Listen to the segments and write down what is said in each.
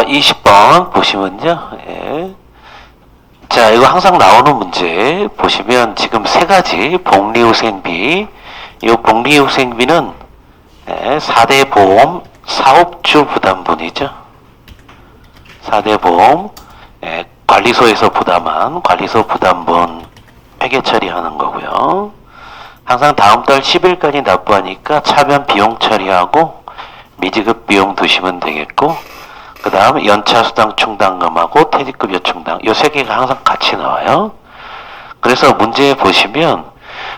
20번 보시면요. 예. 자, 이거 항상 나오는 문제 보시면 지금 세 가지 복리후생비, 이 복리후생비는 4대 보험 사업주 부담분이죠. 4대 보험 관리소에서 부담한 관리소 부담분 회계 처리하는 거고요. 항상 다음 달 10일까지 납부하니까 차변 비용 처리하고 미지급 비용 두시면 되겠고, 그 다음 연차수당 충당금하고 퇴직급여 충당, 요 세 개가 항상 같이 나와요. 그래서 문제에 보시면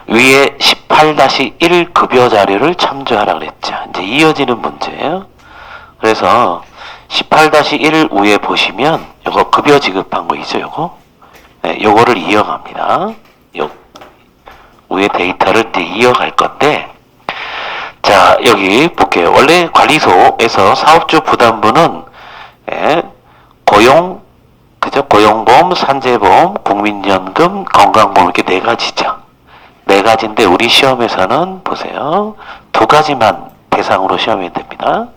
위에 18-1 급여 자료를 참조하라 그랬죠. 이제 이어지는 문제예요. 그래서 18-1 위에 보시면 요거 급여 지급한 거 있죠, 요거. 네, 요거를 이어갑니다. 요 위에 데이터를 이제 이어갈 건데, 자, 여기 볼게요. 원래 관리소에서 사업주 부담분은 고용, 그죠? 고용보험, 산재보험, 국민연금, 건강보험 이렇게 네 가지죠. 네 가지인데 우리 시험에서는 보세요. 두 가지만 대상으로 시험이 됩니다.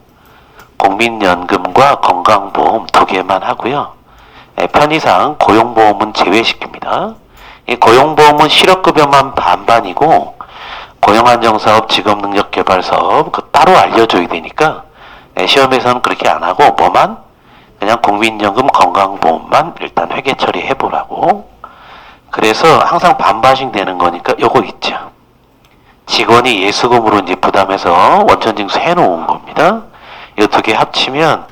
국민연금과 건강보험 두 개만 하고요. 편의상 고용보험은 제외시킵니다. 이 고용보험은 실업급여만 반반이고 고용안정사업, 직업능력개발사업 그 따로 알려줘야 되니까 시험에서는 그렇게 안 하고 뭐만 그냥 국민연금, 건강보험만 일단 회계 처리해보라고. 그래서 항상 반반씩 되는 거니까 요거 있죠. 직원이 예수금으로 이제 부담해서 원천징수 해놓은 겁니다. 이 두 개 합치면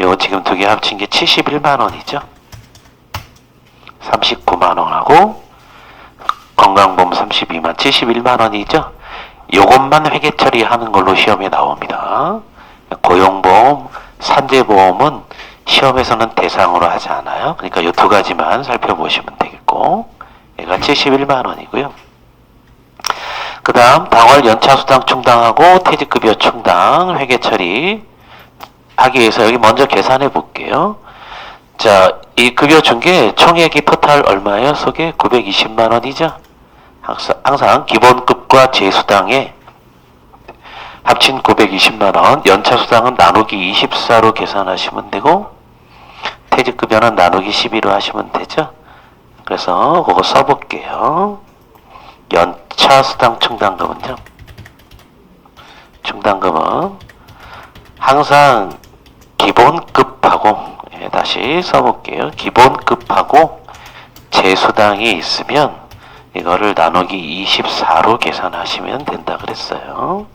요 지금 두 개 합친 게 71만 원이죠. 39만 원하고 건강보험 32만 71만 원이죠. 요것만 회계 처리하는 걸로 시험에 나옵니다. 고용보험, 산재보험은 시험에서는 대상으로 하지 않아요. 그러니까 이 두 가지만 살펴보시면 되겠고, 얘가 71만 원이고요. 그 다음 당월 연차수당 충당하고 퇴직급여 충당 회계 처리 하기 위해서 여기 먼저 계산해 볼게요. 자, 이 급여 중개 총액이 토탈 얼마예요? 속에 920만 원이죠. 항상 기본급과 재수당에 합친 920만 원, 연차수당은 나누기 24로 계산하시면 되고 퇴직급여는 나누기 12로 하시면 되죠. 그래서 그거 써볼게요. 연차수당 충당금은요. 충당금은 항상 기본급하고 다시 써볼게요. 기본급하고 재수당이 있으면 이거를 나누기 24로 계산하시면 된다 그랬어요.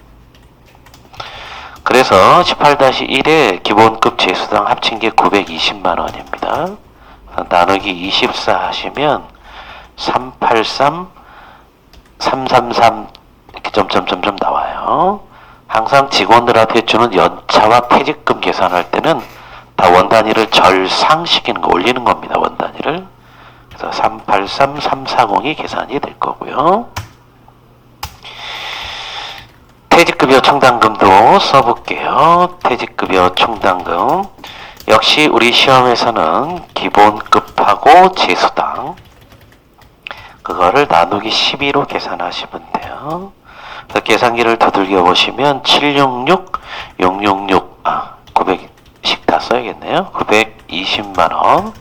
그래서 18-1에 기본급 재수당 합친 게 920만 원입니다. 나누기 24 하시면 383, 333 이렇게 점점점점 나와요. 항상 직원들한테 주는 연차와 퇴직금 계산할 때는 다 원 단위를 절상시키는 거, 올리는 겁니다. 원 단위를. 그래서 383, 340이 계산이 될 거고요. 퇴직급여 충당금도 써볼게요. 퇴직급여 충당금 역시 우리 시험에서는 기본급하고 재수당 그거를 나누기 12로 계산하시면 돼요. 그래서 계산기를 두들겨 보시면 766, 666, 900씩 다 써야겠네요. 920만 원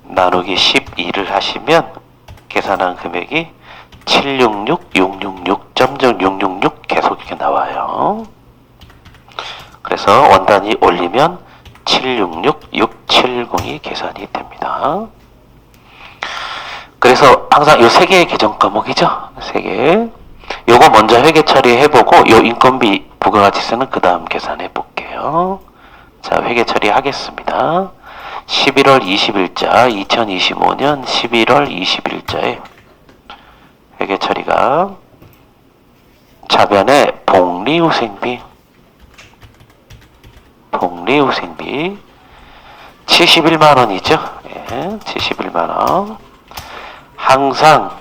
나누기 12를 하시면 계산한 금액이 766, 666, 계속 이렇게 나와요. 그래서 원단위 올리면 766, 670이 계산이 됩니다. 그래서 항상 요 세 개의 계정 과목이죠. 세 개. 요거 먼저 회계 처리해보고 요 인건비 부가가치세는 그 다음 계산해 볼게요. 자, 회계 처리하겠습니다. 11월 20일자 2025년 11월 20일자에 회계 처리가 자변에 복리후생비 71만 원이죠. 예, 71만 원. 항상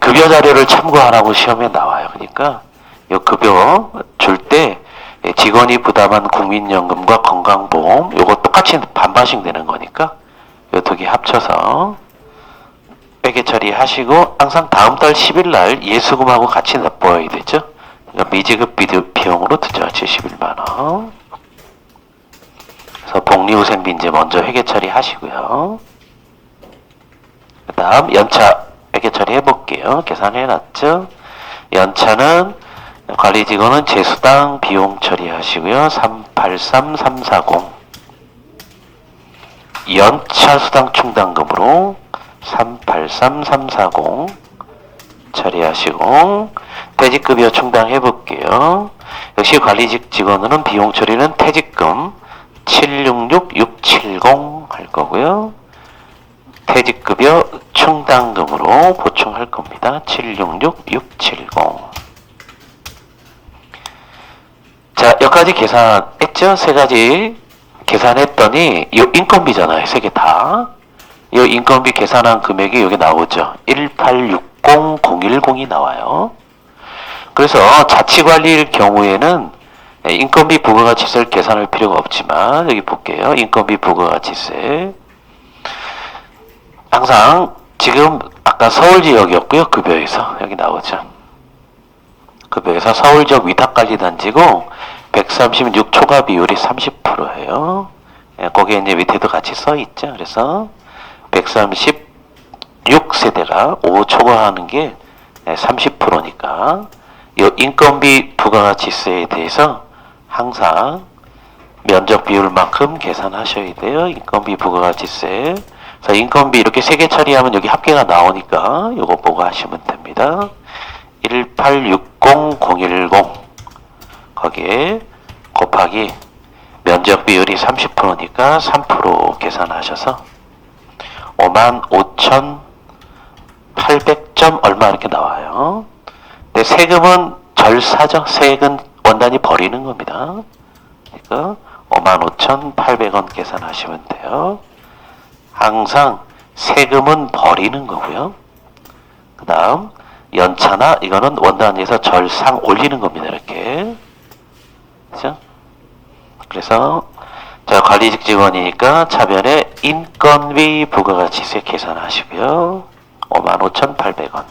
급여 자료를 참고하라고 시험에 나와요. 그러니까 이 급여 줄 때 직원이 부담한 국민연금과 건강보험 요거 똑같이 반반씩 되는 거니까 요 두 개 합쳐서 회계 처리하시고 항상 다음 달 10일 날 예수금하고 같이 납부해야 되죠. 그러니까 미지급 비용으로 드죠. 71만 원. 그래서 복리후생비 이제 먼저 회계 처리하시고요. 그 다음 연차 회계 처리해 볼게요. 계산해 놨죠? 연차는 관리직원은 재수당 비용 처리하시고요. 383340 연차 수당 충당금으로 383340 처리하시고 퇴직급여 충당해 볼게요. 역시 관리직 직원은 비용 처리는 퇴직금 766670 할 거고요. 퇴직급여 충당금으로 보충할 겁니다. 766670. 자, 여기까지 계산했죠? 세 가지 계산했더니 이 인건비잖아요. 세 개 다. 이 인건비 계산한 금액이 여기 나오죠. 1860010이 나와요. 그래서 자치관리일 경우에는 인건비 부가가치세를 계산할 필요가 없지만 여기 볼게요. 인건비 부가가치세 항상 지금 아까 서울지역이었고요. 급여에서 여기 나오죠. 급여에서 서울지역 위탁관리단지고 136 초과 비율이 30%예요. 거기에 이제 밑에도 같이 써 있죠. 그래서 136세대가 5 초과하는 게 30%니까 이 인건비 부가가치세에 대해서 항상 면적 비율만큼 계산하셔야 돼요. 인건비 부가가치세. 그래서 인건비 이렇게 세 개 처리하면 여기 합계가 나오니까 이거 보고 하시면 됩니다. 1860010 거기에 곱하기 면적 비율이 30%니까 3% 계산하셔서 55,800점 얼마 이렇게 나와요. 근데 세금은 절사죠. 세금 원단이 버리는 겁니다. 그러니까 55,800원 계산하시면 돼요. 항상 세금은 버리는 거고요. 그 다음 연차나 이거는 원단위에서 절상 올리는 겁니다. 이렇게. 그죠? 그래서 자, 관리직 직원이니까 차변에 인건비 부가가치세 계산하시고요. 55,800원.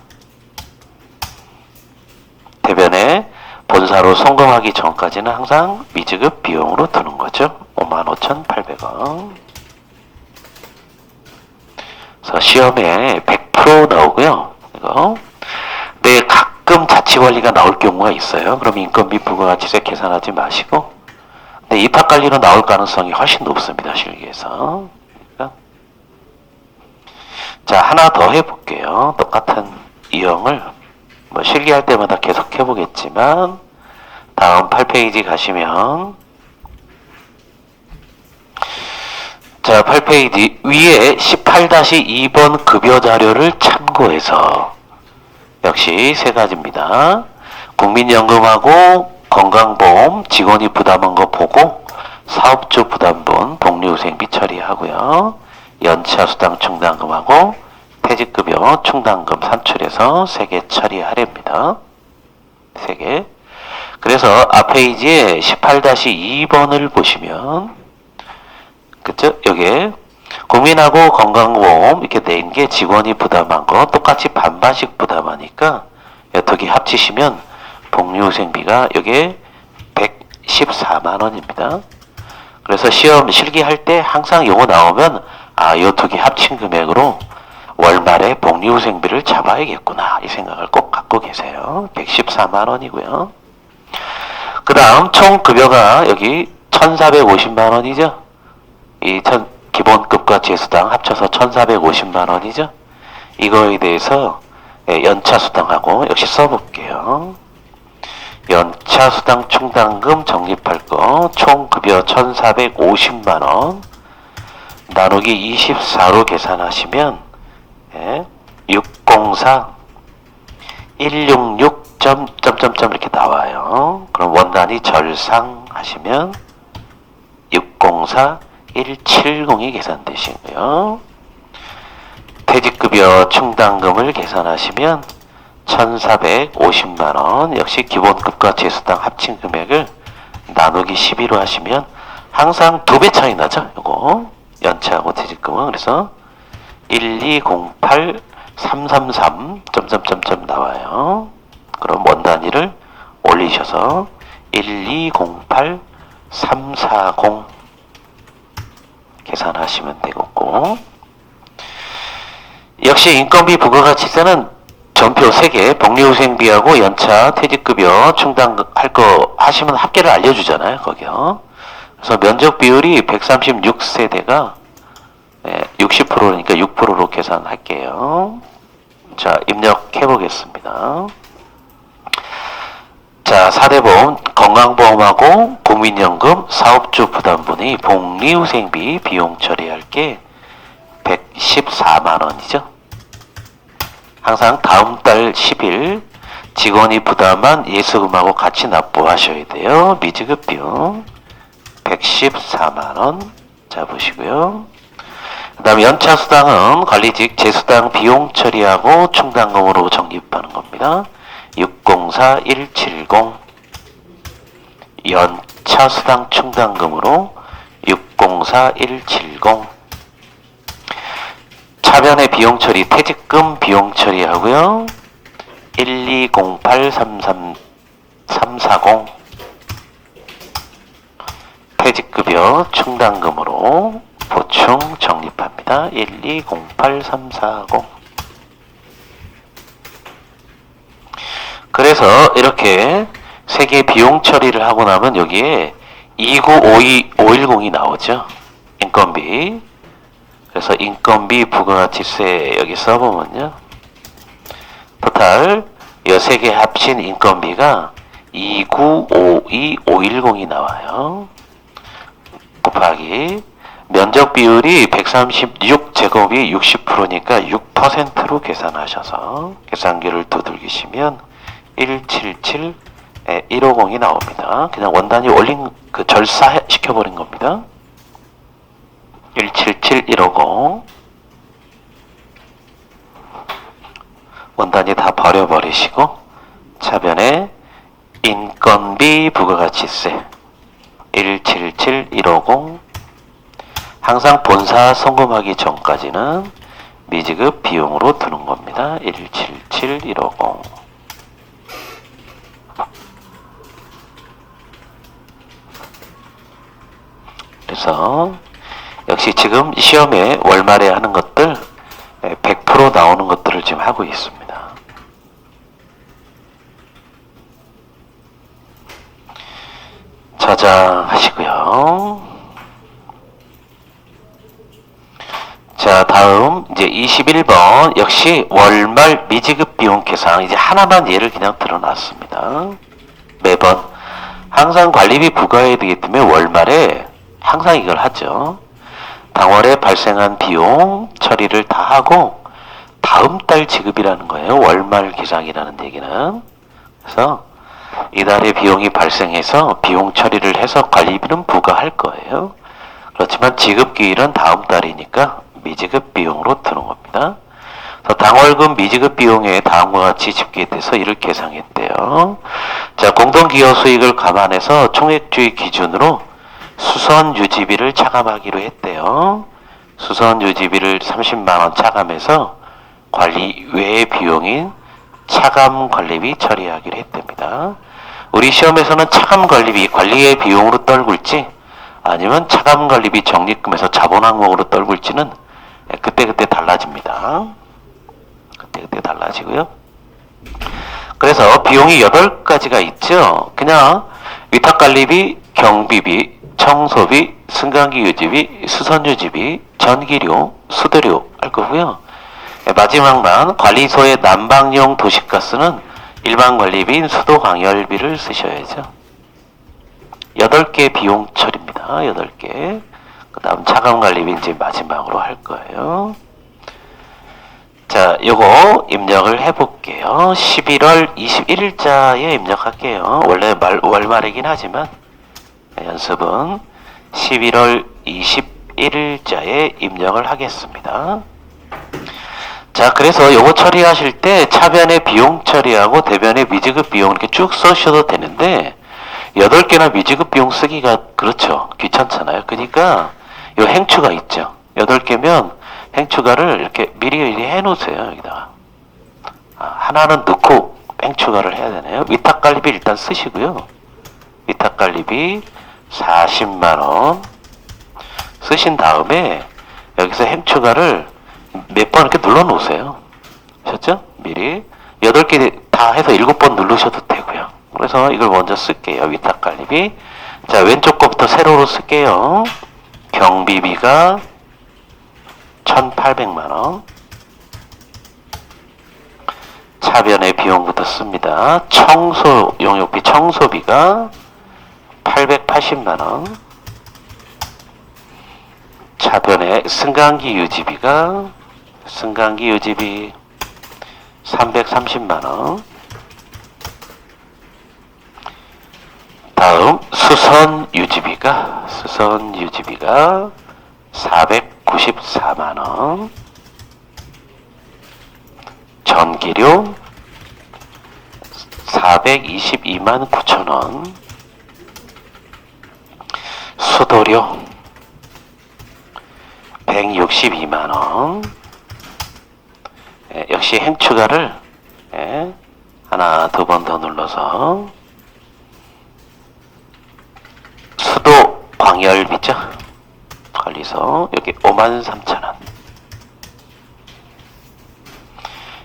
대변에 본사로 송금하기 전까지는 항상 미지급 비용으로 두는 거죠. 55,800원. 그래서 시험에 100% 나오고요. 이거. 근데 가끔 자치관리가 나올 경우가 있어요. 그럼 인건비 부가가치세 계산하지 마시고. 근데 입학관리로 나올 가능성이 훨씬 높습니다. 실기에서. 그러니까. 자, 하나 더 해볼게요. 똑같은 유형을 뭐 실기할 때마다 계속 해보겠지만 다음 8페이지 가시면 자, 8페이지 위에 18-2번 급여 자료를 참고해서 역시 세 가지입니다. 국민연금하고 건강보험 직원이 부담한 거 보고 사업주 부담분 복리후생비 처리하고요. 연차 수당 충당금하고 퇴직급여 충당금 산출해서 3개 처리하랍니다. 3개. 그래서 앞 페이지에 18-2번을 보시면 그쵸? 여기에 국민하고 건강보험 이렇게 낸 게 직원이 부담한 거 똑같이 반반씩 부담하니까 두 개 합치시면 복리후생비가 여기에 114만원입니다. 그래서 시험 실기할 때 항상 요거 나오면 요 두 개 합친 금액으로 월말에 복리후생비를 잡아야겠구나 이 생각을 꼭 갖고 계세요. 114만원이고요. 그 다음 총 급여가 여기 1450만원이죠. 이 기본급과 재수당 합쳐서 1450만원이죠. 이거에 대해서 연차 수당하고 역시 써볼게요. 연차 수당 충당금 적립할 거 총 급여 1450만원 나누기 24로 계산하시면 604 166 점점점 이렇게 나와요. 그럼 원단이 절상하시면 604 170이 계산되시고요. 퇴직급여 충당금을 계산하시면 1450만원 역시 기본급과 재수당 합친 금액을 나누기 12로 하시면 항상 2배 차이 나죠. 요거 연차하고 퇴직금은. 그래서 1208 333 점점점점 나와요. 그럼 원단위를 올리셔서 1208 340 계산하시면 되겠고, 역시 인건비 부가가치세는 전표 3개, 복리후생비하고 연차, 퇴직급여, 충당할 거 하시면 합계를 알려주잖아요, 거기요. 그래서 면적 비율이 136세대가 60%니까 6%로 계산할게요. 자, 입력해 보겠습니다. 자, 4대 보험, 건강보험하고 국민연금, 사업주 부담분이 복리후생비 비용 처리할 게 114만원이죠. 항상 다음 달 10일 직원이 부담한 예수금하고 같이 납부하셔야 돼요. 미지급 비용 114만원. 자, 보시고요. 그 다음에 연차수당은 관리직 재수당 비용 처리하고 충당금으로 적립하는 겁니다. 604170 연차수당 충당금으로 604170. 차변의 비용 처리, 퇴직금 비용 처리하고요. 120833340 퇴직급여 충당금으로 보충 적립합니다. 1208340. 그래서 이렇게 3개 비용 처리를 하고 나면 여기에 2952510이 나오죠. 인건비. 그래서 인건비 부가가치세 여기 써보면요. 토탈 이 3개 합친 인건비가 2952510이 나와요. 곱하기 면적 비율이 136제곱이 60%니까 6%로 계산하셔서 계산기를 두들기시면 177-150이 나옵니다. 그냥 원단위 올린 그 절사 시켜버린 겁니다. 177-150 원단위 다 버려버리시고 차변에 인건비 부가가치세 177-150 항상 본사 송금하기 전까지는 미지급 비용으로 두는 겁니다. 177-150 그래서 역시 지금 시험에 월말에 하는 것들 100% 나오는 것들을 지금 하고 있습니다. 저장하시고요. 자, 다음 이제 21번 역시 월말 미지급 비용 계산 이제 하나만 예를 그냥 들어놨습니다. 매번 항상 관리비 부과해야 되기 때문에 월말에 항상 이걸 하죠. 당월에 발생한 비용 처리를 다 하고 다음 달 지급이라는 거예요. 월말 계산이라는 얘기는. 그래서 이달에 비용이 발생해서 비용 처리를 해서 관리비는 부과할 거예요. 그렇지만 지급기일은 다음 달이니까 미지급 비용으로 드는 겁니다. 그래서 당월금 미지급 비용에 다음과 같이 집계돼서 이를 계산했대요. 자, 공동기여 수익을 감안해서 총액주의 기준으로 수선유지비를 차감하기로 했대요. 수선유지비를 30만원 차감해서 관리 외의 비용인 차감관리비 처리하기로 했답니다. 우리 시험에서는 차감관리비 관리의 비용으로 떨굴지 아니면 차감관리비 적립금에서 자본 항목으로 떨굴지는 그때그때 달라집니다. 그때그때 달라지고요. 그래서 비용이 8가지가 있죠. 그냥 위탁관리비, 경비비, 청소비, 승강기 유지비, 수선유지비, 전기료, 수도료 할 거고요. 마지막만 관리소의 난방용 도시가스는 일반 관리비인 수도광열비를 쓰셔야죠. 8개 비용 처리입니다. 8개. 그 다음 차감관리비 이제 마지막으로 할 거예요. 자, 요거 입력을 해볼게요. 11월 21일자에 입력할게요. 원래 월말이긴 하지만 연습은 11월 21일자에 입력을 하겠습니다. 자, 그래서 요거 처리하실 때 차변의 비용 처리하고 대변의 미지급 비용 이렇게 쭉 써셔도 되는데 8개나 미지급 비용 쓰기가 그렇죠. 귀찮잖아요. 그러니까 요 행추가 있죠. 8개면 행추가를 이렇게 미리 해놓으세요. 여기다가. 하나는 넣고 행추가를 해야 되네요. 위탁관리비 일단 쓰시고요. 위탁관리비 40만원 쓰신 다음에 여기서 행 추가를 몇 번 이렇게 눌러 놓으세요. 아셨죠? 미리 8개 다 해서 7번 누르셔도 되고요. 그래서 이걸 먼저 쓸게요. 위탁관리비. 자, 왼쪽 거부터 세로로 쓸게요. 경비비가 1,800만원. 차변의 비용부터 씁니다. 청소 용역비 청소비가 880만원. 차변의 승강기 유지비가 승강기 유지비 330만원. 다음 수선 유지비가 494만원. 전기료 422만 9천원. 수도료 162만원. 역시 행추가를 하나, 두 번 더 눌러서 수도 광열비죠. 관리소 여기 53,000원.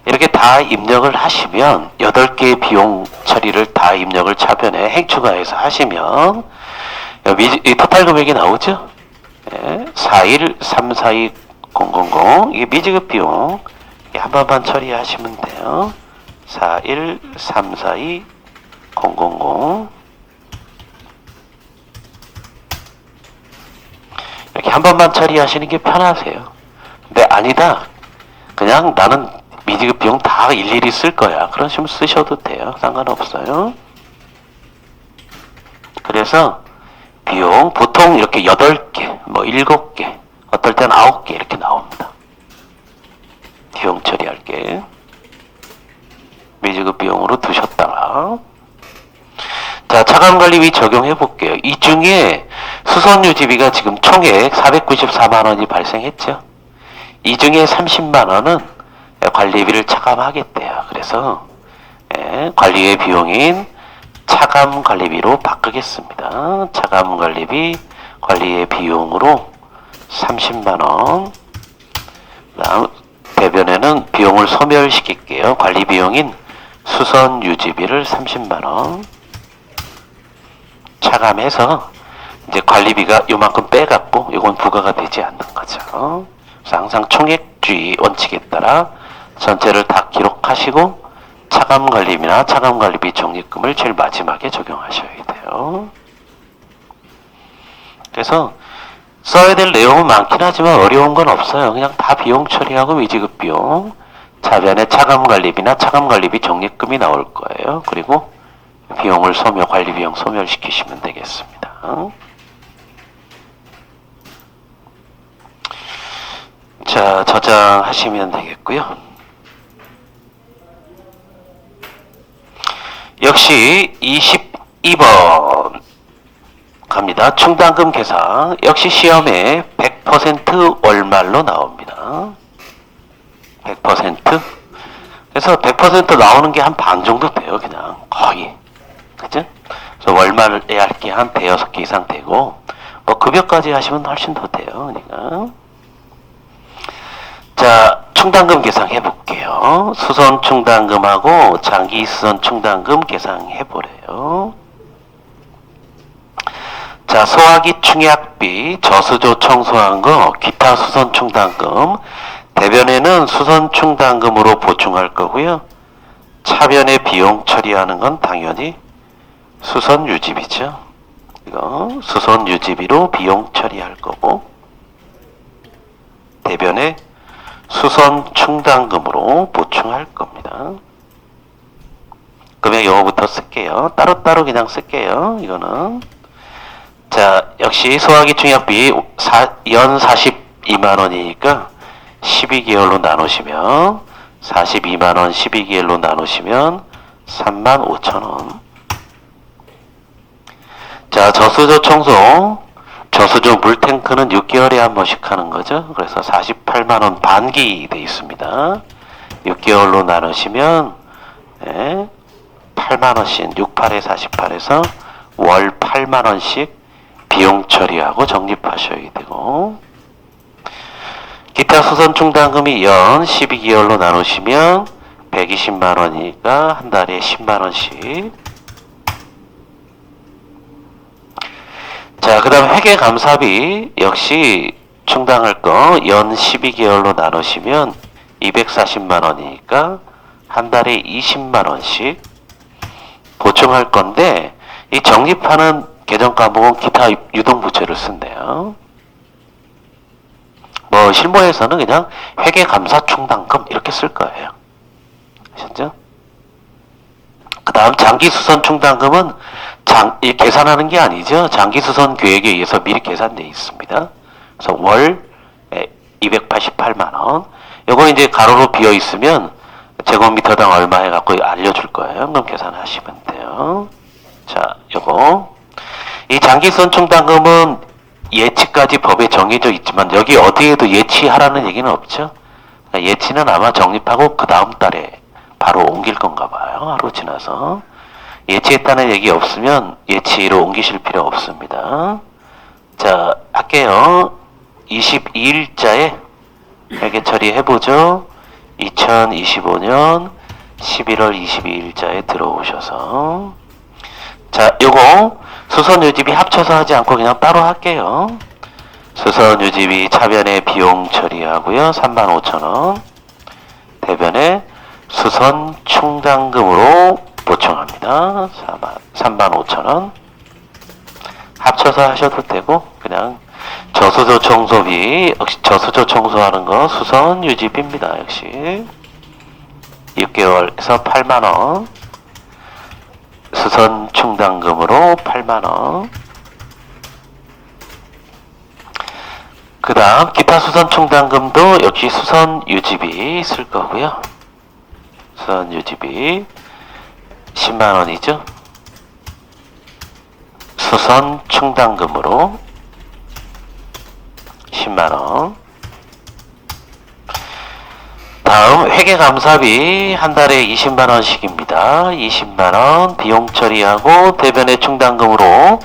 이렇게 다 입력을 하시면 8개의 비용 처리를 다 입력을 차변에 행추가해서 하시면 이 토탈 금액이 나오죠. 41342000 이게 미지급 비용 한 번만 처리하시면 돼요. 41342000 이렇게 한 번만 처리하시는 게 편하세요. 근데 아니다. 그냥 나는 미지급 비용 다 일일이 쓸 거야. 그러시면 쓰셔도 돼요. 상관없어요. 그래서 비용 보통 이렇게 8개, 뭐 7개, 어떨 땐 9개 이렇게 나옵니다. 비용 처리할 게. 미지급 비용으로 두셨다가. 자, 차감관리비 적용해 볼게요. 이 중에 수선유지비가 지금 총액 494만원이 발생했죠. 이 중에 30만원은 관리비를 차감하겠대요. 그래서 관리의 비용인 차감관리비로 바꾸겠습니다. 차감관리비 관리의 비용으로 30만원. 다음 대변에는 비용을 소멸시킬게요. 관리비용인 수선유지비를 30만원 차감해서 이제 관리비가 요만큼 빼갖고 이건 부과가 되지 않는 거죠. 그래서 항상 총액주의 원칙에 따라 전체를 다 기록하시고 차감관리비나 차감관리비 적립금을 제일 마지막에 적용하셔야 돼요. 그래서 써야 될 내용은 많긴 하지만 어려운 건 없어요. 그냥 다 비용 처리하고 미지급 비용, 차변에 차감관리비나 차감관리비 적립금이 나올 거예요. 그리고 비용을 관리비용 소멸시키시면 되겠습니다. 자, 저장하시면 되겠고요. 역시 22번 갑니다. 충당금 계산. 역시 시험에 100% 월말로 나옵니다. 100%. 그래서 100% 나오는 게 한 반 정도 돼요. 그냥 거의. 그죠? 그래서 월말에 할 게 한 대여섯 개 이상 되고, 뭐 급여까지 하시면 훨씬 더 돼요. 그러니까. 자, 충당금 계산해 볼게요. 수선 충당금하고 장기 수선 충당금 계산해 보래요. 자, 소화기 충약비, 저수조 청소한 거, 기타 수선 충당금, 대변에는 수선 충당금으로 보충할 거고요. 차변에 비용 처리하는 건 당연히 수선 유지비죠. 이거 수선 유지비로 비용 처리할 거고, 대변에 수선 충당금으로 보충할 겁니다. 금액 영어부터 쓸게요. 따로따로 그냥 쓸게요. 이거는. 자, 역시 소화기 충약비 연 42만원이니까 12개월로 나누시면 42만원 12개월로 나누시면 35,000원. 자, 저수조 청소. 저수조 물탱크는 6개월에 한 번씩 하는 거죠. 그래서 48만원 반기 돼 있습니다. 6개월로 나누시면 8만원씩 68에 48에서 월 8만원씩 비용 처리하고 적립하셔야 되고, 기타 수선 충당금이 연 12개월로 나누시면 120만 원이니까 한 달에 10만 원씩. 자, 그 다음 회계감사비 역시 충당할 거 연 12개월로 나누시면 240만 원이니까 한 달에 20만 원씩 보충할 건데, 이 적립하는 계정 과목은 기타 유동부채를 쓴대요. 뭐 실무에서는 그냥 회계감사충당금 이렇게 쓸 거예요. 아셨죠? 그 다음 장기수선충당금은 이 계산하는 게 아니죠. 장기수선 계획에 의해서 미리 계산되어 있습니다. 그래서 월 288만 원. 요거 이제 가로로 비어 있으면 제곱미터당 얼마 해갖고 알려줄 거예요. 그럼 계산하시면 돼요. 자, 요거. 이 장기수선 충당금은 예치까지 법에 정해져 있지만 여기 어디에도 예치하라는 얘기는 없죠. 예치는 아마 적립하고 그 다음 달에 바로 옮길 건가 봐요. 하루 지나서. 예치했다는 얘기 없으면 예치로 옮기실 필요 없습니다. 자, 할게요. 22일자에 회계 처리해보죠. 2025년 11월 22일자에 들어오셔서. 자, 요거 수선 유지비 합쳐서 하지 않고 그냥 따로 할게요. 수선 유지비 차변에 비용 처리하고요. 35,000원. 대변에 수선 충당금으로 보충합니다. 35,000원. 합쳐서 하셔도 되고, 그냥 저수조 청소비, 역시 저수조 청소하는 거 수선 유지비입니다. 역시 6개월에서 8만원. 수선 충당금으로 8만원. 그 다음 기타 수선 충당금도 역시 수선 유지비 쓸 거고요. 수선 유지비 10만원이죠. 수선 충당금으로 10만원. 다음 회계감사비 한 달에 20만원씩입니다. 20만원 비용 처리하고 대변의 충당금으로,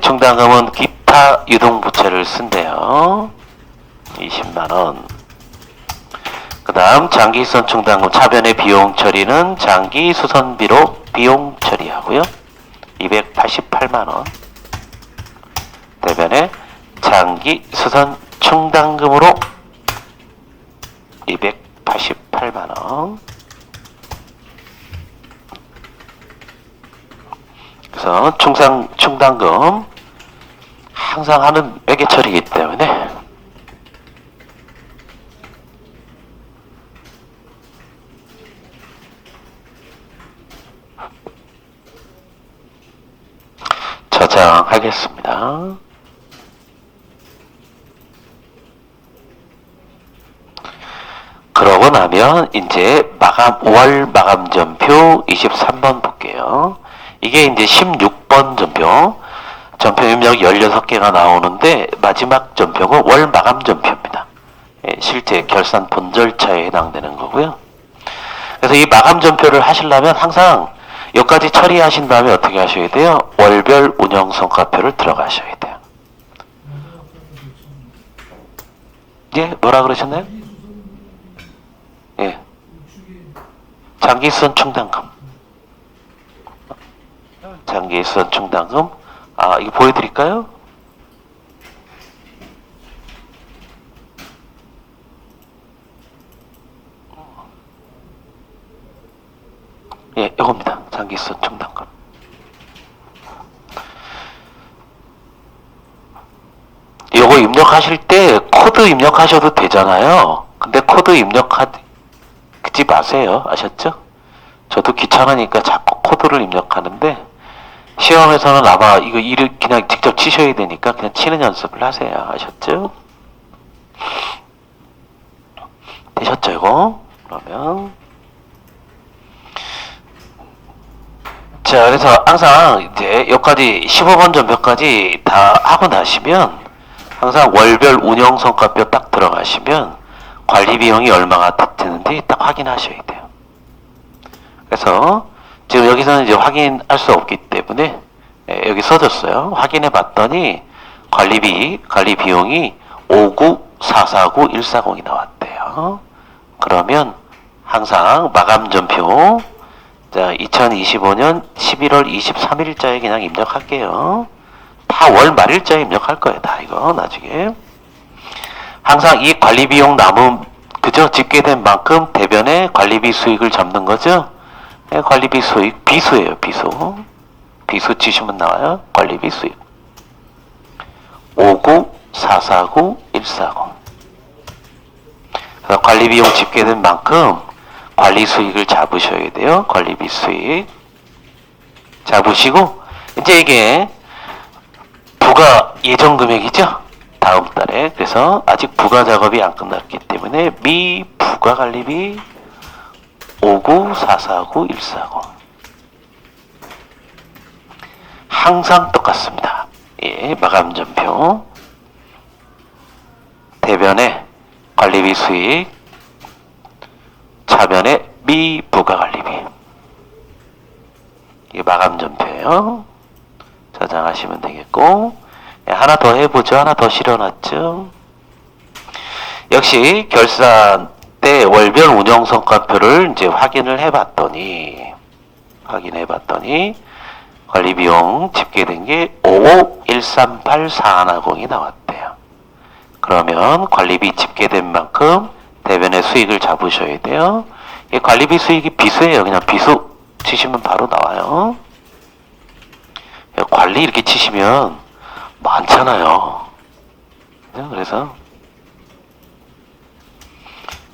충당금은 기타 유동부채를 쓴대요. 20만원. 그 다음 장기수선 충당금 차변의 비용 처리는 장기수선비로 비용 처리하고요. 288만원. 대변의 장기수선 충당금으로 288만원. 그래서 충당금 항상 하는 매개처리이기 때문에 저장하겠습니다. 그러고 나면 이제 월 마감 전표 23번 볼게요. 이게 이제 16번 전표. 전표 입력 16개가 나오는데 마지막 전표가 월 마감 전표입니다. 실제 결산 본절차에 해당되는 거고요. 그래서 이 마감 전표를 하시려면 항상 여기까지 처리하신 다음에 어떻게 하셔야 돼요? 월별 운영 성과표를 들어가셔야 돼요. 예? 뭐라 그러셨나요? 예. 장기수선 충당금. 장기수선 충당금. 아, 이거 보여드릴까요? 예, 이겁니다. 장기수선 충당금. 요거 입력하실 때 코드 입력하셔도 되잖아요. 근데 코드 입력하지 마세요. 아셨죠? 저도 귀찮으니까 자꾸 코드를 입력하는데 시험에서는 아마 이거 일을 그냥 직접 치셔야 되니까 그냥 치는 연습을 하세요. 아셨죠? 되셨죠, 이거? 그러면 자, 그래서 항상 이제 여기까지 15번 전표까지 다 하고 나시면 항상 월별 운영 성과표 딱 들어가시면 관리 비용이 얼마가 드는지 딱 확인하셔야 돼요. 그래서 지금 여기서는 이제 확인할 수 없기 때문에 여기 써졌어요. 확인해 봤더니 관리 비용이 59449,140이 나왔대요. 그러면 항상 마감 전표, 자, 2025년 11월 23일자에 그냥 입력할게요. 다 월 말일자에 입력할 거예요. 다 이거 나중에. 항상 이 관리 비용 남은, 그죠? 집계된 만큼 대변에 관리비 수익을 잡는 거죠? 네, 관리비 수익, 비수예요, 비수. 비수 치시면 나와요. 관리비 수익. 59449,140. 그래서 관리 비용 집계된 만큼 관리 수익을 잡으셔야 돼요. 관리비 수익. 잡으시고, 이제 이게 부가 예정 금액이죠? 다음 달에. 그래서 아직 부가 작업이 안 끝났기 때문에 미부가 관리비 59449,140. 항상 똑같습니다. 예, 마감 전표. 대변에 관리비 수익, 차변에 미부가 관리비. 이게 마감 전표예요. 저장하시면 되겠고, 예, 하나 더 해보죠. 하나 더 실어놨죠. 역시 결산 때 월별 운영성과표를 이제 확인을 해봤더니 관리비용 집계된 게 55138410이 나왔대요. 그러면 관리비 집계된 만큼 대변의 수익을 잡으셔야 돼요. 이 관리비 수익이 비수예요. 그냥 비수 치시면 바로 나와요. 관리 이렇게 치시면 많잖아요. 그래서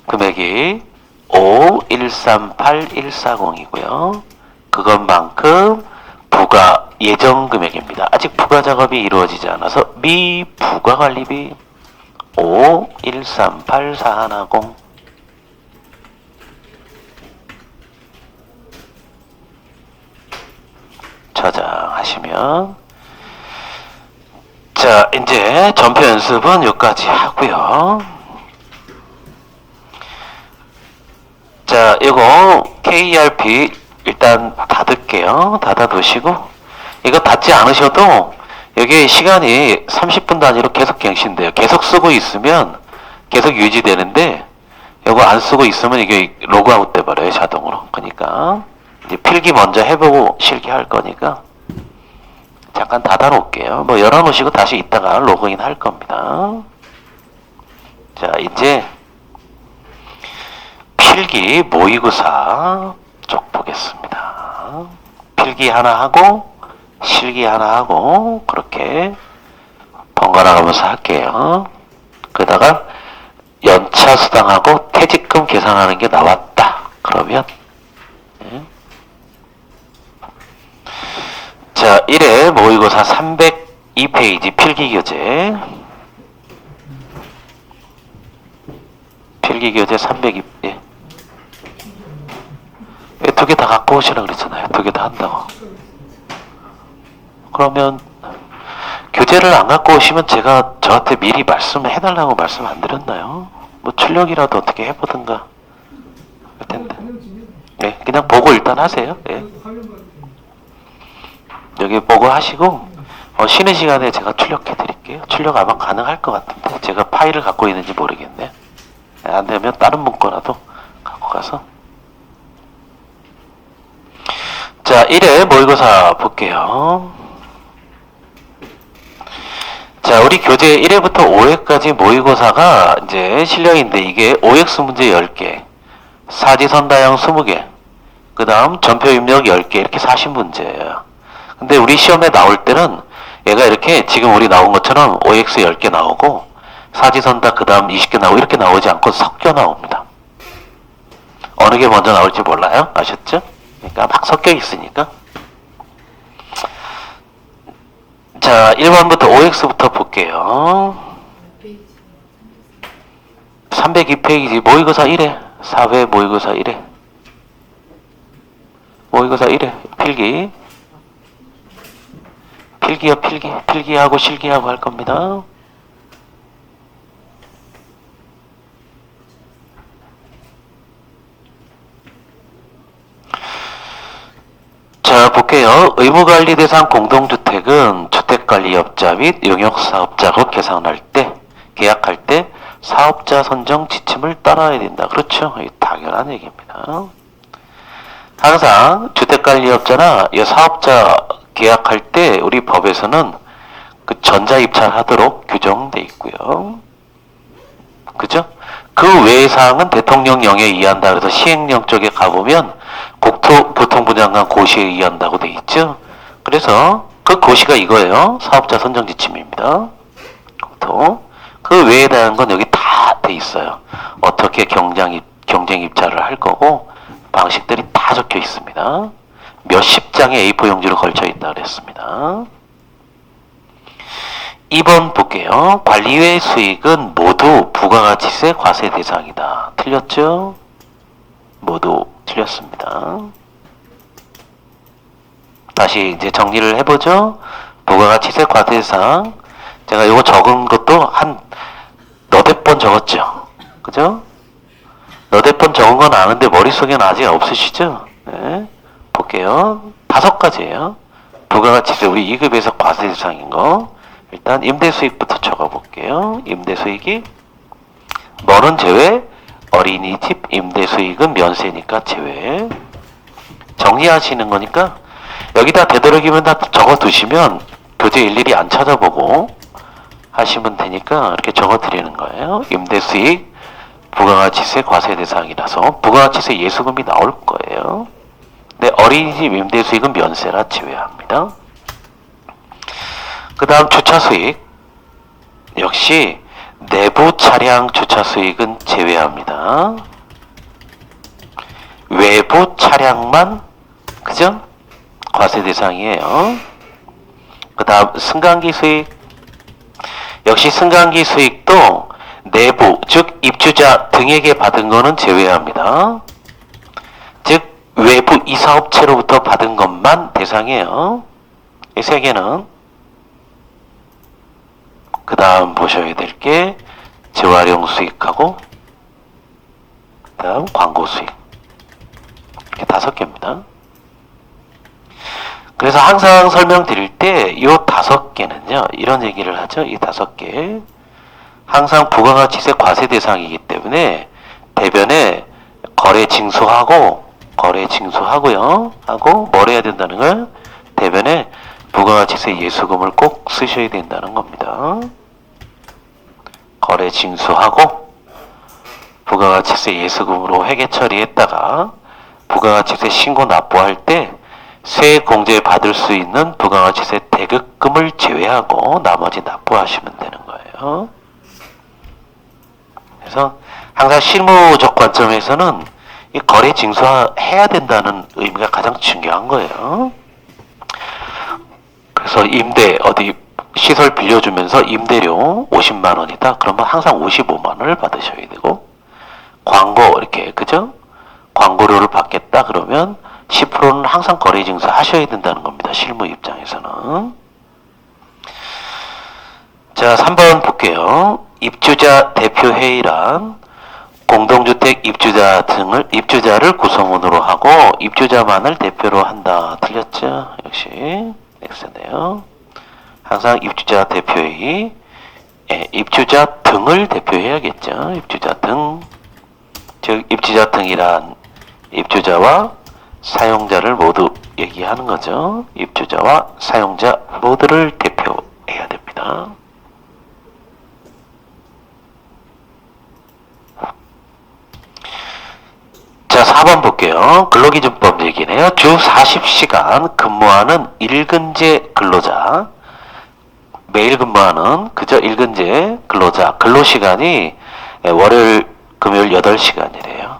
금액이 5138,140이고요. 그것만큼 부가 예정 금액입니다. 아직 부가 작업이 이루어지지 않아서 미부가 관리비 5138,410. 저장하시면, 자, 이제 전표 연습은 여기까지 하고요. 자, 이거 KERP 일단 닫을게요. 닫아두시고, 이거 닫지 않으셔도 여기 시간이 30분 단위로 계속 갱신돼요. 계속 쓰고 있으면 계속 유지되는데, 이거 안 쓰고 있으면 이게 로그아웃 돼버려요, 자동으로. 그러니까 이제 필기 먼저 해보고 실기할 거니까 잠깐 닫아놓을게요. 뭐 열어놓으시고 다시 이따가 로그인 할 겁니다. 자, 이제 필기 모의고사 쪽 보겠습니다. 필기 하나 하고 실기 하나 하고 그렇게 번갈아 가면서 할게요. 그러다가 연차 수당하고 퇴직금 계산하는 게 나왔다. 그러면 자, 1회 모의고사 302페이지 필기교재. 필기교재 302, 예. 두 개 다 갖고 오시라 그랬잖아요. 두 개 다 한다고. 그러면 교재를 안 갖고 오시면 제가 저한테 미리 말씀해달라고 말씀 안 드렸나요? 뭐 출력이라도 어떻게 해보든가 할 텐데. 네, 그냥 보고 일단 하세요. 예. 여기 보고 하시고 쉬는 시간에 제가 출력해 드릴게요. 출력 아마 가능할 것 같은데 제가 파일을 갖고 있는지 모르겠네. 안 되면 다른 문구라도 갖고 가서. 자, 1회 모의고사 볼게요. 자, 우리 교재 1회부터 5회까지 모의고사가 이제 실려있는데 이게 OX 문제 10개, 사지선다형 20개, 그 다음 전표 입력 10개, 이렇게 40문제예요. 근데 우리 시험에 나올 때는 얘가 이렇게 지금 우리 나온 것처럼 OX 10개 나오고 사지선다 그 다음 20개 나오고 이렇게 나오지 않고 섞여 나옵니다. 어느 게 먼저 나올지 몰라요? 아셨죠? 그러니까 막 섞여 있으니까. 자, 1번부터 OX부터 볼게요. 302페이지 모의고사 1회 4회 모의고사 1회 모의고사 1회 필기. 필기요, 필기. 필기하고 실기하고 할 겁니다. 자, 볼게요. 의무관리 대상 공동주택 주택은 주택관리업자 및 용역사업자로 계약할 때 사업자 선정 지침을 따라야 된다. 그렇죠? 이 당연한 얘기입니다. 항상 주택관리업자나 사업자 계약할 때 우리 법에서는 그 전자입찰하도록 규정돼 있고요. 그죠? 그 외의 사항은 대통령령에 의한다. 그래서 시행령 쪽에 가보면 국토교통부 장관 고시에 의한다고 돼 있죠. 그래서 그 고시가 이거예요. 사업자 선정 지침입니다. 그 외에 대한 건 여기 다 돼 있어요. 어떻게 경쟁 입찰을 할 거고 방식들이 다 적혀 있습니다. 몇십 장의 A4 용지로 걸쳐 있다 그랬습니다. 2번 볼게요. 관리외 수익은 모두 부가가치세 과세 대상이다. 틀렸죠? 모두 틀렸습니다. 다시 이제 정리를 해보죠. 부가가치세 과세 대상. 제가 이거 적은 것도 한 너댓 번 적었죠. 그죠? 너댓 번 적은 건 아는데 머릿속에는 아직 없으시죠? 네. 볼게요. 5가지예요. 부가가치세 우리 2급에서 과세 대상인 거. 일단 임대수익부터 적어볼게요. 임대수익이 뭐는 제외? 어린이집 임대수익은 면세니까 제외. 정리하시는 거니까 여기다 되도록이면 다 적어두시면 교재 일일이 안 찾아보고 하시면 되니까 이렇게 적어드리는 거예요. 임대수익 부가가치세 과세 대상이라서 부가가치세 예수금이 나올 거예요. 근데 어린이집 임대수익은 면세라 제외합니다. 그 다음 주차수익 역시 내부 차량 주차수익은 제외합니다. 외부 차량만 그죠? 과세 대상이에요. 그 다음 승강기 수익 역시 승강기 수익도 내부 즉 입주자 등에게 받은 거는 제외합니다. 즉 외부 이사업체로부터 받은 것만 대상이에요. 이 세 개는. 그 다음 보셔야 될 게 재활용 수익하고 그 다음 광고 수익 이렇게 5개입니다. 그래서 항상 설명드릴 때 이 5개는요 이런 얘기를 하죠. 이 5개 항상 부가가치세 과세 대상이기 때문에 대변에 거래 징수하고요 하고 뭘 해야 된다는 걸 대변에 부가가치세 예수금을 꼭 쓰셔야 된다는 겁니다. 거래 징수하고 부가가치세 예수금으로 회계 처리했다가 부가가치세 신고 납부할 때 세공제 받을 수 있는 부가가치세 대급금을 제외하고 나머지 납부하시면 되는 거예요. 그래서 항상 실무적 관점에서는 이 거래 징수해야 된다는 의미가 가장 중요한 거예요. 그래서 임대 어디 시설 빌려주면서 임대료 50만 원이다. 그러면 항상 55만 원을 받으셔야 되고 광고 이렇게 그죠? 광고료를 받겠다 그러면 10%는 항상 거래 징수 하셔야 된다는 겁니다. 실무 입장에서는. 자, 3번 볼게요. 입주자 대표회의란 공동주택 입주자를 구성원으로 하고 입주자만을 대표로 한다. 틀렸죠? 역시 X네요. 항상 입주자 대표회의, 입주자 등을 대표해야겠죠. 입주자 등. 즉 입주자 등이란 입주자와 사용자를 모두 얘기하는 거죠. 입주자와 사용자 모두를 대표해야 됩니다. 자, 4번 볼게요. 근로기준법 얘기네요. 주 40시간 근무하는 일근제 근로자, 매일 근무하는 그저 일근제 근로자 근로시간이 월요일 금요일 8시간이래요.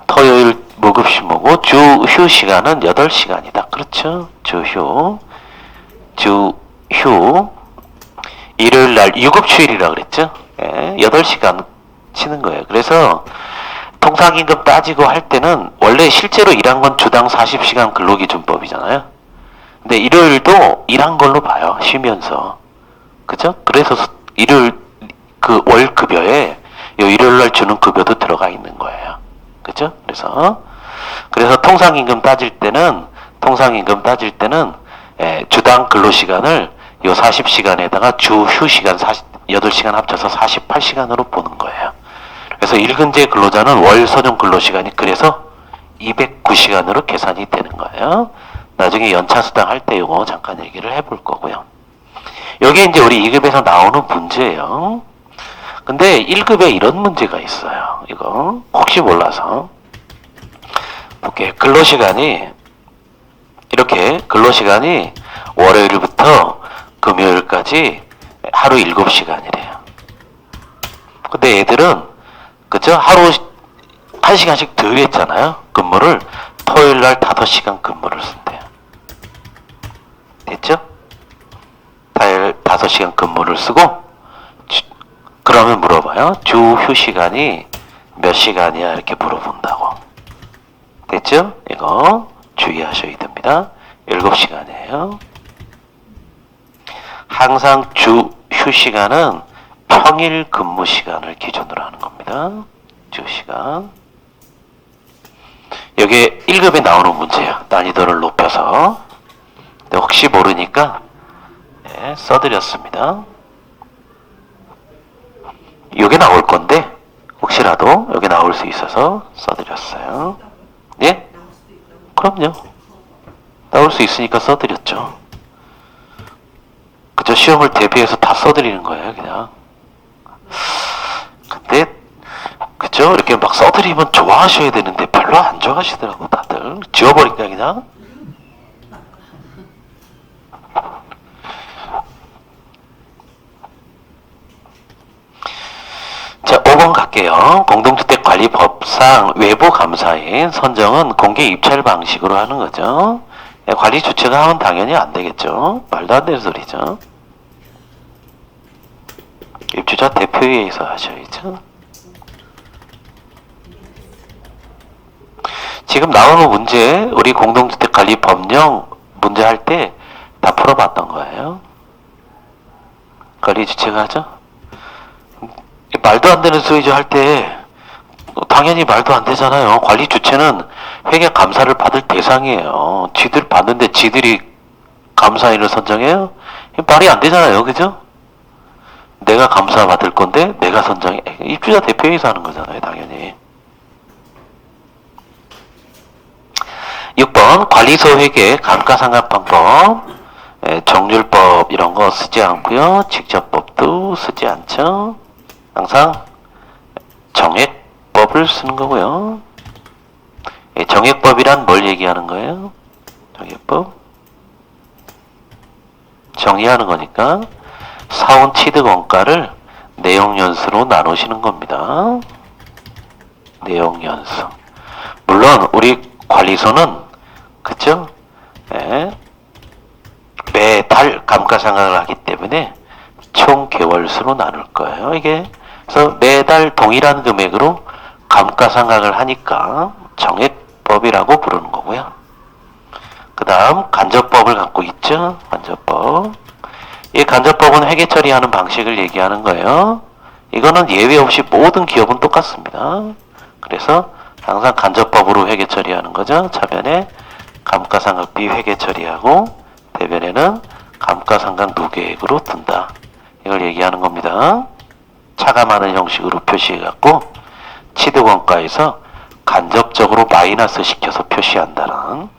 토요일 무급휴무고 주휴 시간은 8시간이다. 그렇죠? 주휴 일요일 날 유급휴일이라고 그랬죠? 8시간 치는 거예요. 그래서 통상임금 따지고 할 때는 원래 실제로 일한 건 주당 40시간 근로기준법이잖아요. 근데 일요일도 일한 걸로 봐요. 쉬면서. 그죠? 그래서 일요일 그 월급여에 일요일 날 주는 급여도 들어가 있는 거예요. 그죠? 그래서 통상임금 따질 때는 주당 근로시간을 요 40시간에다가 주 휴시간 8시간 합쳐서 48시간으로 보는 거예요. 그래서 일근제 근로자는 월 선용 근로시간이 그래서 209시간으로 계산이 되는 거예요. 나중에 연차수당 할 때 이거 잠깐 얘기를 해볼 거고요. 여기 이제 우리 2급에서 나오는 문제예요. 근데 1급에 이런 문제가 있어요. 이거 혹시 몰라서 볼게요. 근로시간이 이렇게 근로시간이 월요일부터 금요일까지 하루 7시간이래요. 근데 얘들은 그죠? 하루 1시간씩 덜 했잖아요. 근무를 토요일날 5시간 근무를 쓴대요. 됐죠? 토요일 5시간 근무를 쓰고 그러면 물어봐요. 주 휴시간이 몇 시간이야? 이렇게 물어본다고. 됐죠? 이거 주의하셔야 됩니다. 7시간이에요. 항상 주 휴시간은 평일 근무 시간을 기준으로 하는 겁니다. 주시간. 여기에 1급에 나오는 문제예요. 난이도를 높여서. 근데 혹시 모르니까 써드렸습니다. 이게 나올 건데 혹시라도 여기 나올 수 있어서 써드렸어요. 예? 그럼요. 나올 수 있으니까 써드렸죠. 그저 시험을 대비해서 다 써드리는 거예요, 그냥. 근데 그죠? 이렇게 막 써드리면 좋아하셔야 되는데 별로 안 좋아하시더라고 다들. 지워버릴까 그냥? 자, 5번 갈게요. 공동주택관리법상 외부 감사인 선정은 공개 입찰 방식으로 하는 거죠. 관리 주체가 하면 당연히 안 되겠죠. 말도 안 되는 소리죠. 입주자 대표회의에서 하셔야죠. 지금 나오는 문제, 우리 공동주택관리법령 문제 할 때 다 풀어봤던 거예요. 관리 주체가 하죠. 말도 안 되는 소리죠 할 때 당연히 말도 안 되잖아요. 관리 주체는 회계 감사를 받을 대상이에요. 지들 받는데 지들이 감사인을 선정해요? 말이 안 되잖아요. 그죠? 내가 감사 받을 건데 내가 선정해. 입주자 대표회의에서 하는 거잖아요. 당연히. 6번 관리소 회계 감가상각방법 정률법 이런 거 쓰지 않고요. 직접법도 쓰지 않죠. 항상 정액법을 쓰는 거고요. 정액법이란 뭘 얘기하는 거예요? 정액법 정의하는 거니까 사원 취득 원가를 내용연수로 나누시는 겁니다. 내용연수. 물론 우리 관리소는 그쵸? 매달 감가상각을 하기 때문에 총 개월수로 나눌 거예요. 이게 그래서 매달 동일한 금액으로 감가상각을 하니까 정액법이라고 부르는 거고요. 그 다음 간접법을 갖고 있죠. 간접법. 이 간접법은 회계 처리하는 방식을 얘기하는 거예요. 이거는 예외 없이 모든 기업은 똑같습니다. 그래서 항상 간접법으로 회계 처리하는 거죠. 차변에 감가상각비 회계 처리하고 대변에는 감가상각 누계액으로 둔다. 이걸 얘기하는 겁니다. 차감하는 형식으로 표시해갖고 취득원가에서 간접적으로 마이너스 시켜서 표시한다는.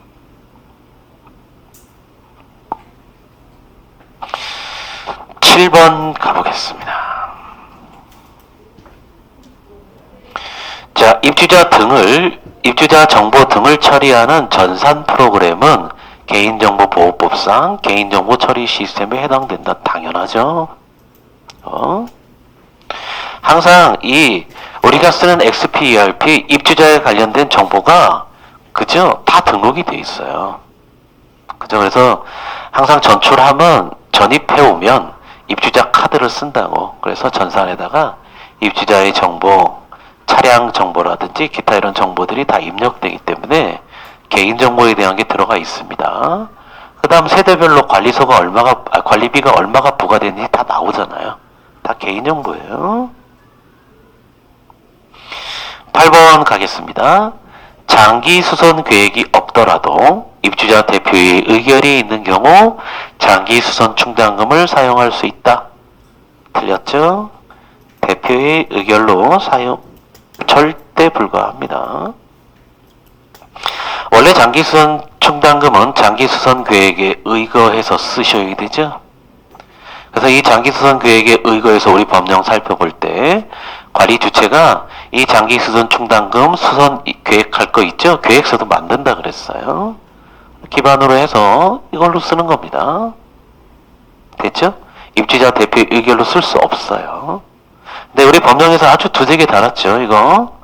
칠 번 가보겠습니다. 자, 입주자 정보 등을 처리하는 전산 프로그램은 개인정보보호법상 개인정보 처리 시스템에 해당된다. 당연하죠. 항상 우리가 쓰는 XP, ERP 입주자에 관련된 정보가 그죠? 다 등록이 돼 있어요. 그죠? 그래서 항상 전입해오면 입주자 카드를 쓴다고. 그래서 전산에다가 입주자의 정보, 차량 정보라든지 기타 이런 정보들이 다 입력되기 때문에 개인정보에 대한 게 들어가 있습니다. 그 다음 세대별로 관리비가 얼마가 부과되는지 다 나오잖아요. 다 개인정보예요. 8번 가겠습니다. 장기 수선 계획이 없더라도 입주자 대표의 의결이 있는 경우 장기 수선 충당금을 사용할 수 있다. 틀렸죠? 대표의 의결로 사용 절대 불가합니다. 원래 장기 수선 충당금은 장기 수선 계획에 의거해서 쓰셔야 되죠. 그래서 이 장기 수선 계획에 의거해서 우리 법령 살펴볼 때 관리 주체가 이 장기 수선 충당금 수선 계획할 거 있죠? 계획서도 만든다 그랬어요. 기반으로 해서 이걸로 쓰는 겁니다. 됐죠? 입주자 대표의 의결로 쓸 수 없어요. 근데 우리 법령에서 아주 두세 개 달았죠. 이거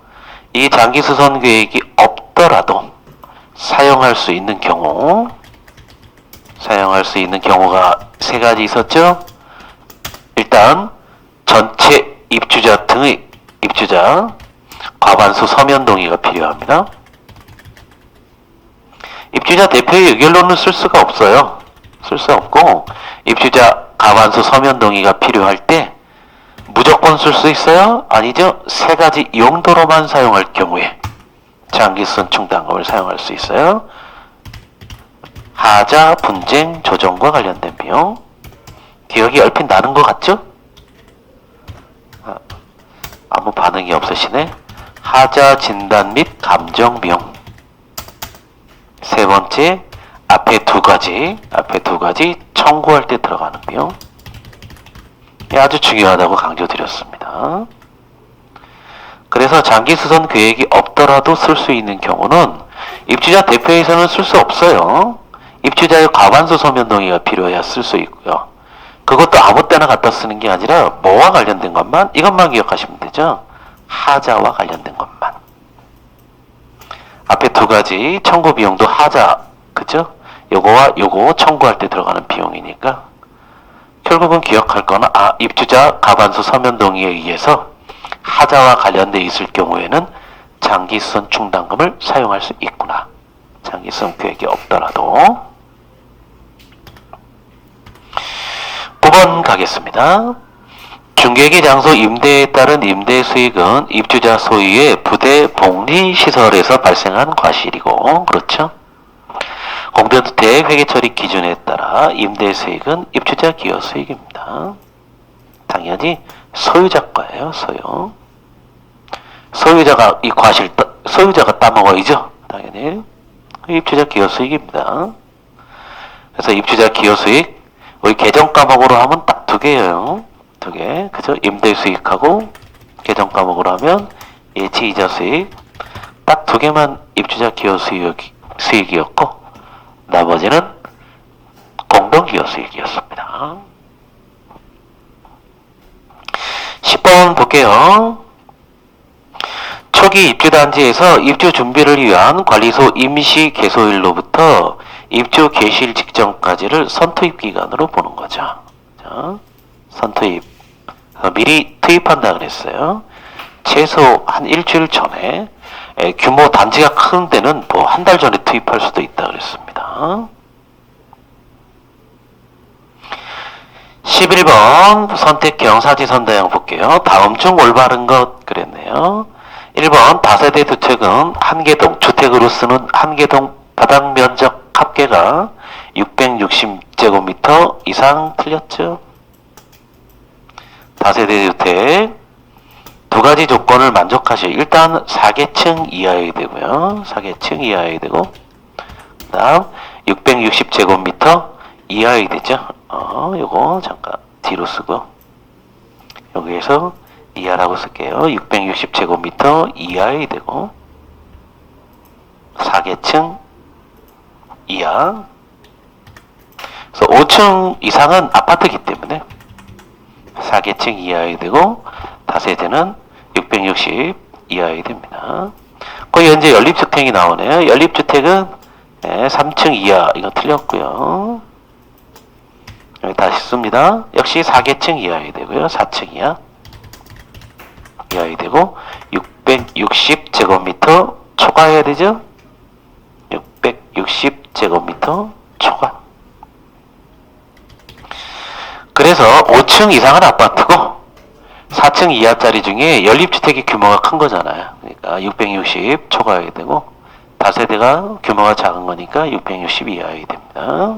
이 장기 수선 계획이 없더라도 사용할 수 있는 경우가 세 가지 있었죠. 일단 전체 입주자 등의 입주자 과반수 서면 동의가 필요합니다. 입주자 대표의 의결로는 쓸 수가 없어요. 쓸 수 없고 입주자 과반수 서면 동의가 필요할 때 무조건 쓸 수 있어요? 아니죠. 세 가지 용도로만 사용할 경우에 장기수선 충당금을 사용할 수 있어요. 하자, 분쟁, 조정과 관련된 비용. 기억이 얼핏 나는 것 같죠? 아무 반응이 없으시네. 하자, 진단 및 감정 비용. 세 번째, 앞에 두 가지 청구할 때 들어가는 비용. 아주 중요하다고 강조드렸습니다. 그래서 장기수선 계획이 없더라도 쓸 수 있는 경우는 입주자 대표에서는 쓸 수 없어요. 입주자의 과반수 서면 동의가 필요해야 쓸 수 있고요. 그것도 아무 때나 갖다 쓰는 게 아니라 뭐와 관련된 것만, 이것만 기억하시면 되죠. 하자와 관련된 것만. 앞에 두 가지 청구 비용도 하자, 그죠? 요거와 요거 청구할 때 들어가는 비용이니까 결국은 기억할 거는 입주자 과반수 서면 동의에 의해서 하자와 관련돼 있을 경우에는 장기수선 충당금을 사용할 수 있구나. 장기수선 계획이 없더라도. 9번 가겠습니다. 중개기 장소 임대에 따른 임대 수익은 입주자 소유의 부대 복리시설에서 발생한 과실이고, 그렇죠? 공동주택 회계처리 기준에 따라 임대 수익은 입주자 기여 수익입니다. 당연히 소유자 거예요. 소유자가 이 과실 소유자가 따먹어야죠. 당연히 입주자 기여 수익입니다. 그래서 입주자 기여 수익 우리 계정 과목으로 하면 딱 두 개예요. 두 개. 그죠? 임대 수익하고 계정 과목으로 하면 예치이자 수익 딱 두 개만 입주자 기여 수익이었고 나머지는 공동 기여 수익이었습니다. 10번 볼게요. 초기 입주단지에서 입주 준비를 위한 관리소 임시 개소일로부터 입주 개시일 직전까지를 선투입 기간으로 보는 거죠. 자, 선투입. 미리 투입한다 그랬어요. 최소 한 일주일 전에, 규모 단지가 큰 데는 뭐 한 달 전에 투입할 수도 있다 그랬습니다. 11번 선택형 사지선다형 볼게요. 다음 중 올바른 것 그랬네요. 1번 다세대 주택은 한개동 주택으로 쓰는 한개동 바닥 면적 합계가 660제곱미터 이상 틀렸죠. 다세대 주택 두 가지 조건을 만족하셔. 일단 4계층 이하여야 되고요. 4계층 이하여야 되고 그 다음 660제곱미터 이하여야 되죠. 요거 잠깐 뒤로 쓰고 여기에서 이하라고 쓸게요. 660제곱미터 이하여야 되고 4계층 이하. 그래서 5층 이상은 아파트이기 때문에 4계층 이하여야 되고 다세대는 660 이하여야 됩니다. 거의 현재 연립주택이 나오네요. 연립주택은 3층 이하 이거 틀렸고요. 여기 다시 씁니다. 역시 4계층 이하여야 되고요. 4층 이하 이하여야 되고 660제곱미터 초과해야 되죠. 660제곱미터 초과. 그래서 5층 이상은 아파트고 4층 이하짜리 중에 연립주택의 규모가 큰 거잖아요. 그러니까 660 초과해야 되고 4세대가 규모가 작은 거니까 660 이하이 됩니다.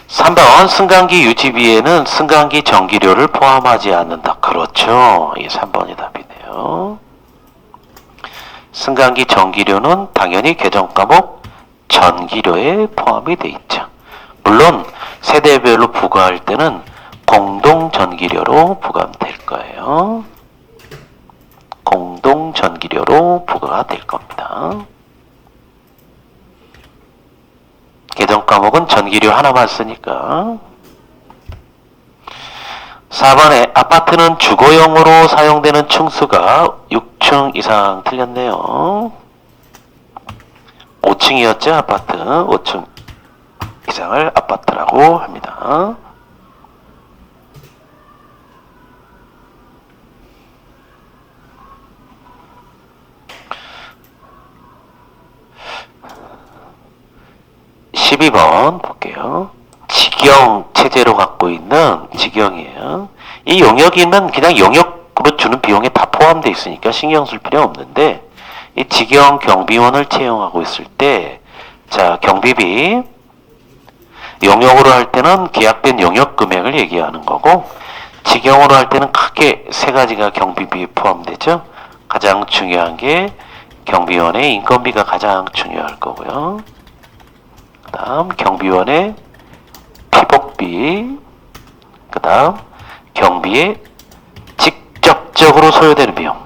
3번 승강기 유지비에는 승강기 전기료를 포함하지 않는다. 그렇죠. 이 3번이 답이네요. 승강기 전기료는 당연히 개정과목 전기료에 포함이 돼 있죠. 물론 세대별로 부과할 때는 공동 전기료로 부과될 거예요. 공동 전기료로 부과가 될 겁니다. 개정 과목은 전기료 하나만 쓰니까. 4번에 아파트는 주거용으로 사용되는 층수가 6층 이상 틀렸네요. 5층이었죠, 아파트. 5층 이상을 아파트라고 합니다. (12번) 볼게요. 직영 체제로 갖고 있는 직영이에요. 이 용역이면 그냥 용역으로 주는 비용에 다 포함되어 있으니까 신경 쓸 필요 없는데, 이 직영 경비원을 채용하고 있을 때, 자, 경비비, 용역으로 할 때는 계약된 용역 금액을 얘기하는 거고, 직영으로 할 때는 크게 세 가지가 경비비에 포함되죠. 가장 중요한 게 경비원의 인건비가 가장 중요할 거고요. 그 다음 경비원의 피복비, 그 다음 경비에 직접적으로 소요되는 비용,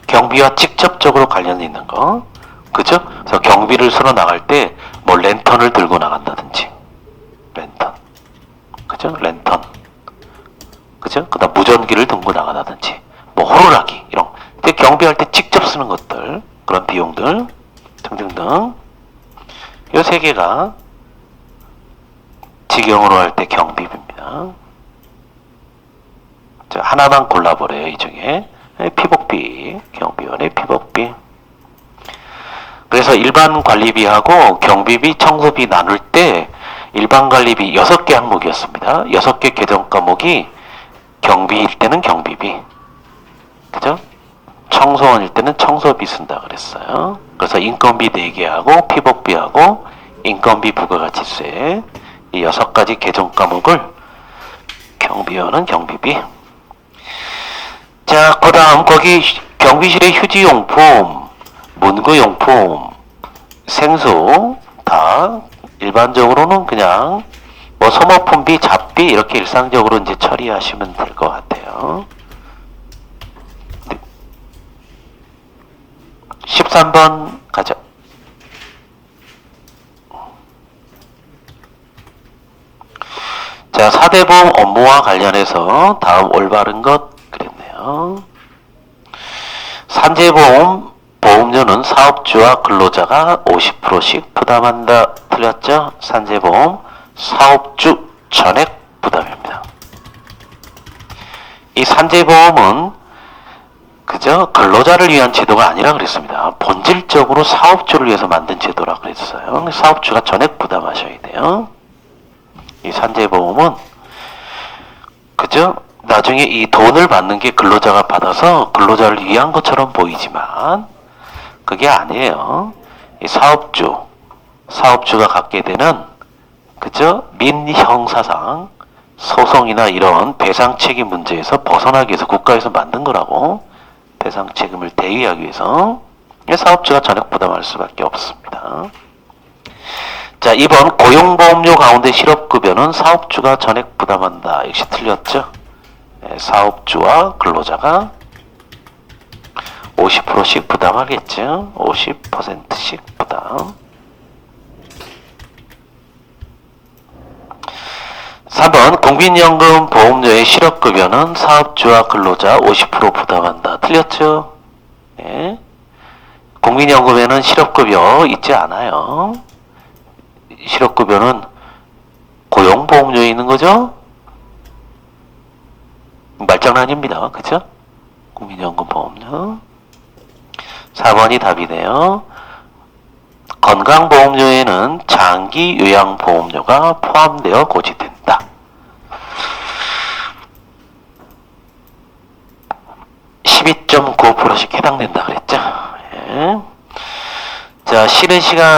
경비와 직접적으로 관련이 있는 거, 그죠? 그래서 경비를 쓸어 나갈 때 뭐 랜턴을 들고 나간다든지, 랜턴, 그죠? 랜턴, 그죠? 그 다음 무전기를 들고 나가다든지, 뭐 호루라기 이런 근데 경비할 때 직접 쓰는 것들, 그런 비용들 등등등, 이 세 개가 직영으로 할 때 경비비입니다. 자, 하나만 골라버려요. 이 중에 피복비, 경비원의 피복비. 그래서 일반 관리비하고 경비비, 청소비 나눌 때 일반 관리비 6개 항목이었습니다. 6개 개정 과목이 경비일 때는 경비비, 그죠? 청소원일 때는 청소비 쓴다 그랬어요. 그래서 인건비 4개하고 피복비하고 인건비 부가가치세, 이 6가지 개정 과목을 경비원은 경비비. 자, 그 다음 거기 경비실의 휴지용품, 문구용품, 생수 다 일반적으로는 그냥 뭐 소모품비, 잡비 이렇게 일상적으로 이제 처리하시면 될 것 같아요. 13번 가죠. 자, 사대보험 업무와 관련해서 다음 올바른 것 그랬네요. 산재보험 보험료는 사업주와 근로자가 50%씩 부담한다. 틀렸죠? 산재보험 사업주 전액 부담입니다. 이 산재보험은 그저 근로자를 위한 제도가 아니라 그랬습니다. 본질적으로 사업주를 위해서 만든 제도라 그랬어요. 사업주가 전액 부담하셔야 돼요. 이 산재보험은 그저 나중에 이 돈을 받는 게 근로자가 받아서 근로자를 위한 것처럼 보이지만 그게 아니에요. 이 사업주가 갖게 되는 그저 민형사상 소송이나 이런 배상 책임 문제에서 벗어나기 위해서 국가에서 만든 거라고. 배상 책임을 대위하기 위해서 사업주가 전액 부담할 수밖에 없습니다. 자, 2번 고용보험료 가운데 실업급여는 사업주가 전액 부담한다. 역시 틀렸죠? 네, 사업주와 근로자가 50%씩 부담하겠죠? 50%씩 부담. 3번 국민연금 보험료의 실업급여는 사업주와 근로자 50% 부담한다. 틀렸죠? 네. 국민연금에는 실업급여 있지 않아요. 실업급여는 고용보험료에 있는 거죠? 말장난입니다. 그죠? 국민연금 보험료. 4번이 답이네요. 건강보험료에는 장기 요양보험료가 포함되어 고지된다. 0.95%씩 해당된다 그랬죠. 예. 자, 쉬는 시간